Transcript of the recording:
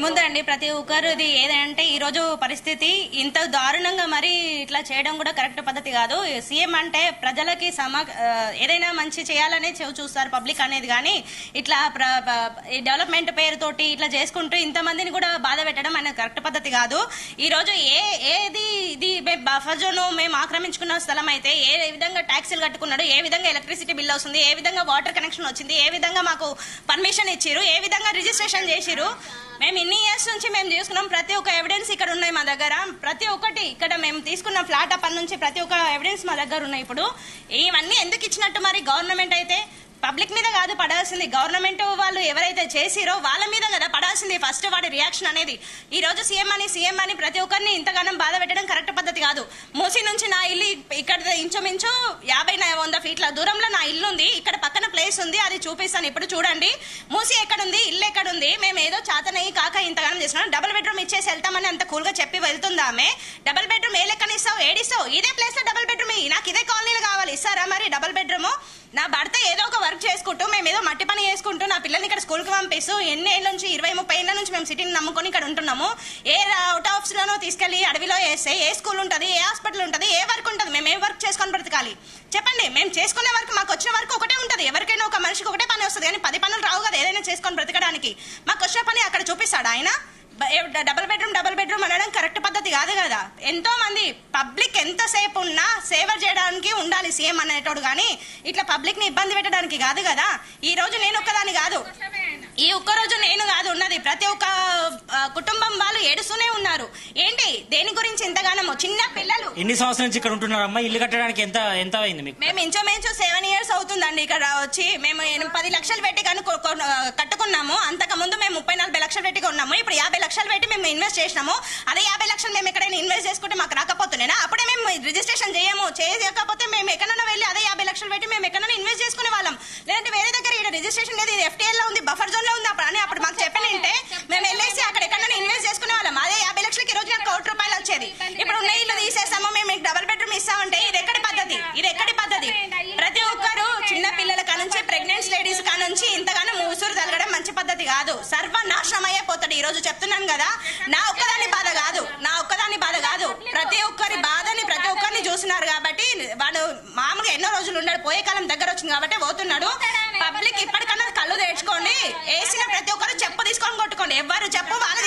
ఏముందండి, ప్రతి ఒక్కరిది ఏదంటే ఈ రోజు పరిస్థితి ఇంత దారుణంగా మరి ఇట్లా చేయడం కూడా కరెక్ట్ పద్ధతి కాదు. సీఎం అంటే ప్రజలకి ఏదైనా మంచి చేయాలనే చూస్తారు పబ్లిక్ అనేది, కానీ ఇట్లా డెవలప్మెంట్ పేరుతోటి ఇట్లా చేసుకుంటూ ఇంతమందిని కూడా బాధ పెట్టడం అనేది కరెక్ట్ పద్ధతి కాదు. ఈ రోజు ఏది ఇది బఫర్ జోన్ మేము ఆక్రమించుకున్న స్థలం అయితే ఏ విధంగా ట్యాక్సీలు కట్టుకున్నాడు, ఏ విధంగా ఎలక్ట్రిసిటీ బిల్ వస్తుంది, ఏ విధంగా వాటర్ కనెక్షన్ వచ్చింది, ఏ విధంగా మాకు పర్మిషన్ ఇచ్చిరు, ఏ విధంగా రిజిస్ట్రేషన్ చేసిరు. మేము ఇన్ని ఇయర్స్ నుంచి మేము తీసుకున్నాం. ప్రతి ఒక్క ఎవిడెన్స్ ఇక్కడ ఉన్నాయి మా దగ్గర. ప్రతి ఒక్కటి ఇక్కడ మేము తీసుకున్న ఫ్లాట్ అప్పటి నుంచి ప్రతి ఒక్క ఎవిడెన్స్ మా దగ్గర ఉన్నాయి. ఇప్పుడు ఇవన్నీ ఎందుకు ఇచ్చినట్టు మరి గవర్నమెంట్ అయితే పబ్లిక్ మీద కాదు పడాల్సింది, గవర్నమెంట్ వాళ్ళు ఎవరైతే చేసిరో వాళ్ళ మీద కదా పడాల్సింది ఫస్ట్ వాడి రియాక్షన్ అనేది. ఈ రోజు సీఎం అని ప్రతి ఒక్కరిని ఇంతగానం బాధ పెట్టడం కరెక్ట్ పద్ధతి కాదు. మూసీ నుంచి నా ఇల్లు ఇక్కడ ఇంచుమించు 50-100 ఫీట్ల దూరంలో నా ఇల్లు ఉంది. ఇక్కడ పక్కన ప్లేస్ ఉంది, అది చూపిస్తాను. ఇప్పుడు చూడండి మూసీ ఎక్కడుంది, ఇల్లు ఎక్కడుంది. మేము ఏదో చాతనయ్యి కాక ఇంతగానం చేస్తున్నాం. డబుల్ బెడ్రూమ్ ఇచ్చేసి వెళ్తామని అంత కూల్ గా చెప్పి వెళ్తుందా ఆమె? డబుల్ బెడ్రూమ్ ఏ లెక్కన ఇస్తావు, ఏడిస్తావు? ఇదే ప్లేస్ లో డబుల్ బెడ్రూమ్ నాకు ఇదే కాలనీలో కావాలి, ఇస్తారా మరి డబుల్ బెడ్రూమ్? నా భర్త ఏదో ఒక వర్క్ చేసుకుంటూ మేము ఏదో మట్టి పని చేసుకుంటూ నా పిల్లల్ని ఇక్కడ స్కూల్ కి పంపిస్తూ ఎన్ని ఏళ్ళ నుంచి 20-30 ఏళ్ళ నుంచి మేము సిటీని నమ్ముకొని ఇక్కడ ఉంటున్నాము. ఏ అవుట్ ఆఫ్ లోనో తీసుకెళ్లి అడవిలో వేస్తే ఏ స్కూల్ ఉంటుంది, ఏ హాస్పిటల్ ఉంటుంది, ఏ వర్క్ ఉంటుంది? మేము ఏ వర్క్ చేసుకొని బ్రతకాలి చెప్పండి? మేము చేసుకునే వర్క్ మాకు వచ్చిన వర్క్ ఒకటే ఉంటుంది. ఎవరికైనా ఒక మనిషికి ఒకటే పని వస్తుంది, కానీ 10 పనులు రావు కదా ఏదైనా చేసుకొని బ్రతకడానికి. మాకు వచ్చిన పని అక్కడ చూపిస్తాడు ఆయన. డబుల్ బెడ్రూమ్ అనడం కరెక్ట్ పద్ధతి కాదు కదా. ఎంతో మంది పబ్లిక్ ఎంతసేపు ఉన్నా సేవ చేయడానికి ఉండాలి సీఎం అనేటోడు, కానీ ఇట్లా పబ్లిక్ ని ఇబ్బంది పెట్టడానికి కాదు కదా. ఈ రోజు నేను ఒక్కదాని కాదు, ఈ ఒక్కరోజు నేను కాదు ఉన్నది, ప్రతి ఒక్క కుటుంబం వాళ్ళు ఏడుస్తూనే ఉన్నారు. ఏంటి దేని గురించి ఇంతగానో? చిన్న పిల్లలు ఎన్ని సంవత్సరాల నుంచి ఇక్కడ ఉంటున్నారమ్మా? ఇల్లు కట్టడానికి ఎంత అయింది మీకు? మేము ఇంచుమించు 7 years అవుతుందండి ఇక్కడ వచ్చి. మేము 10 లక్షలు పెట్టి కానీ కట్టుకున్నాము. అంతకు ముందు మేము 30-40 లక్షలు పెట్టి ఉన్నాము. ఇప్పుడు 50 లక్షలు పెట్టి మేము ఇన్వెస్ట్ చేసినాము. అదే 50 లక్షలు మేము ఎక్కడైనా ఇన్వెస్ట్ చేసుకుంటే మాకు రాకపోతున్నాయినా? అప్పుడే మేము రిజిస్ట్రేషన్ చేయకపోతే మేము ఎక్కడైనా వెళ్ళి అదే 50 లక్షలు పెట్టి మేము ఎక్కడైనా ఇన్వెస్ట్ చేసుకునే వాళ్ళం. లేదంటే వేరే దగ్గర ఇక్కడ రిజిస్ట్రేషన్ లేదు, ఇది FTL లో ఉంది, బఫర్ జోన్ లో ఉంది అని అప్పుడు మాకు చెప్పినంటే మేము వెళ్ళేసి అక్కడ ఎక్కడైనా ఇన్వెస్ట్ చేసుకునే వాళ్ళం. అదే 50 లక్షలకి ఈ రోజు నాకు ₹1 వచ్చేది. ఇప్పుడు ఉన్న ఇల్లు తీసేస్తాము, మేము మీకు డబుల్ బెడ్రూమ్ ఇస్తామంటే ఇది ఎక్కడి పద్ధతి? ఇది ఎక్కడి పద్ధతి? ప్రతి ఒక్కరు చిన్న పిల్లల కానుంచి ప్రెగ్నెంట్ లేడీస్ కానుంచి ఇంతగానో మూసురు తలగడం మంచి పద్ధతి కాదు. సర్వనాశనం అయిపోతాడు. ఈ రోజు చెప్తున్నాను కదా, నా ఒక్కదాని బాధ కాదు, ప్రతి ఒక్కరి బాధని ప్రతి ఒక్కరిని చూస్తున్నారు కాబట్టి వాడు మామూలుగా ఎన్నో రోజులు ఉన్నాడు, పోయే కాలం దగ్గర వచ్చింది కాబట్టి పోతున్నాడు. పబ్లిక్ ఇప్పటికన్నా కళ్ళు తెచ్చుకోండి, వేసిన ప్రతి ఒక్కరు చెప్పు తీసుకొని కొట్టుకోండి. ఎవరు చెప్పు వాళ్ళ